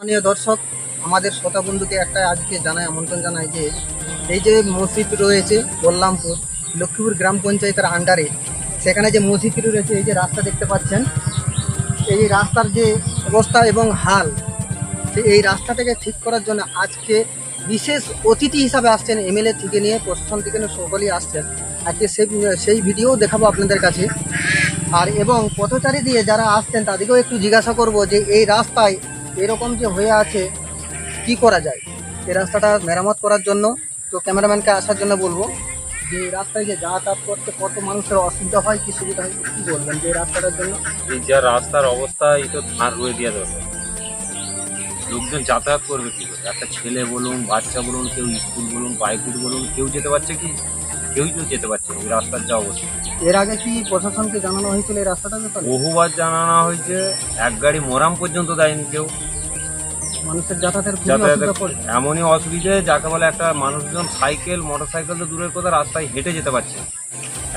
স্থানীয় দর্শক, আমাদের শ্রোতা বন্ধুকে একটা আজকে আমন্ত্রণ জানাই যে এই যে মসজিদ রয়েছে বল্লামপুর লক্ষ্মীপুর গ্রাম পঞ্চায়েতের আন্ডারে, সেখানে যে মসজিদটি রয়েছে, এই যে রাস্তা দেখতে পাচ্ছেন, এই রাস্তার যে অবস্থা এবং হাল, এই রাস্তাটাকে ঠিক করার জন্য আজকে বিশেষ অতিথি হিসাবে আসছেন এমএলএ থেকে নিয়ে প্রশাসন থেকে নিয়ে সকলেই আসছেন। আজকে সেই ভিডিও দেখাবো আপনাদের কাছে। আর এবং পথচারী দিয়ে যারা আসছেন তাদেরকেও একটু জিজ্ঞাসা করব যে এই রাস্তায় এরকম যে হয়ে আছে কি করা যায় এই রাস্তাটা মেরামত করার জন্য। তো ক্যামেরাম্যানকে আসার জন্য বলবো যে এই রাস্তায় যে যাতায়াত করতে কত মানুষের অসুবিধা হয়, কি সুবিধা হয়, কী বলবেন যে এই রাস্তাটার জন্য? এই যা রাস্তার অবস্থা, এই তো ধার রয়ে দেওয়া দরকার। লোকজন যাতায়াত করবে কি করে? একটা ছেলে বলুন, বাচ্চা বলুন, কেউ স্কুল বলুন, বাইকুট বলুন, কেউ যেতে পারছে কি? কেউই তো যেতে পারছে না। এই রাস্তার যা অবস্থা। এর আগে কি প্রশাসনকে জানানো হয়েছিল এই রাস্তাটার ব্যাপারে? বহুবার জানানো হয়েছে, এক গাড়ি মোরাম পর্যন্ত দেয়নি কেউ। মানুষের যাতায়াতের এমনই অসুবিধে যাকে বলে একটা মানুষজন সাইকেল মোটর সাইকেল তো দূরের কথা, রাস্তায় হেঁটে যেতে পারছে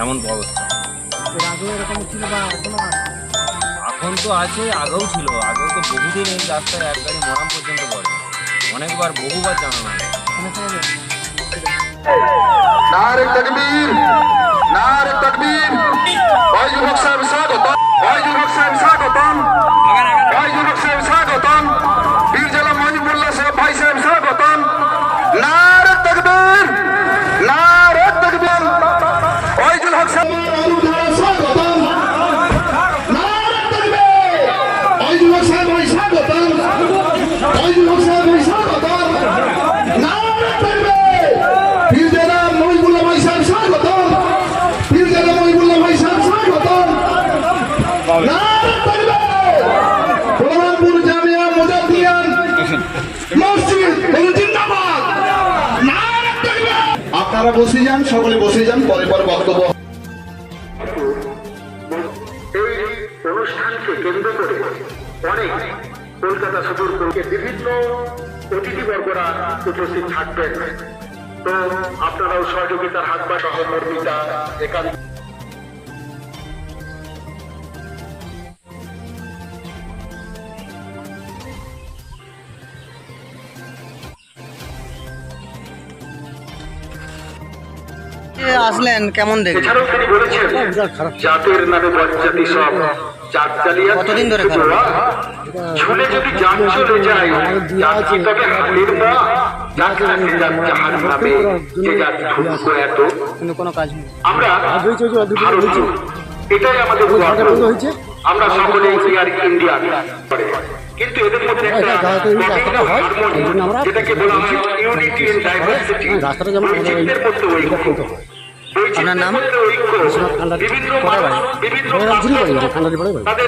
এমন অবস্থা। এর আগে এরকম ছিল বা এখনো আছে? এখন তো আছে, আগেও ছিল। আগেও তো বহুদিন এই রাস্তায় এক গাড়ি মোরাম পর্যন্ত পড়ে, অনেকবার বহুবার জানানো হয়। नारे तकबीर, नारे तकबीर। भाई युवक साहब स्वागतम, भाई युवक साहब स्वागतम, भाई युवक साहब स्वागतम, पीर जला मोहिबुल्लाह साहब भाई साहब स्वागतम। नारे तकबीर, नारे तकबीर। भाई युवक साहब स्वागतम, नारे तकबीर। भाई युवक साहब भाई स्वागतम, भाई युवक साहब भाई स्वागतम। नारे तकबीर। पीर जला मोहिबुल्लाह भाई साहब स्वागतम, पीर जला मोहिबुल्लाह भाई साहब स्वागतम। नारे तकबीर। बलरामपुर जामिया मुजाद्दियान মসজিদ জিন্দাবাদ। নারে তকবীর। আপনারা বসে যান, সকলে বসে যান, পরে পরে বক্তব্য। এই অনুষ্ঠানকে কেন্দ্র করে অনেক কলকাতা সদর থেকে বিভিন্ন অতিথিবর্গরা উপস্থিত থাকবেন। তো আপনারাও সহযোগিতার হাত বা সহমর্মিতা একান্ত আসলেন কেমন দেখলেন? এছাড়াও তিনি বলেছেন জাতের নামে বজ্জাতি সব জাত জালিয়াতি কতদিন ধরে খারাপ? ঝুলে যদি জান চলে যায় জাত কি তবে হাতের পা? জাত রাখে জাত জাহান নামে, যে জাত ঢুকবো এত কিন্তু কোনো কাজ নেই। আমরা ভারতীয়, এটাই আমাদের গর্ব। আমরা সকলেই ইয়ার ইন্ডিয়ান, কিন্তু এদের মধ্যে একটা হারমোনি, যেটাকে বলা হয় ইউনিটি ইন ডাইভার্সিটি। বৈচিত্র্যের মধ্যে ঐক্য। আপনার নাম? বৈচিত্র্যের মধ্যে ঐক্য। বিভিন্ন মানুষ, বিভিন্ন ভাষা, তাদের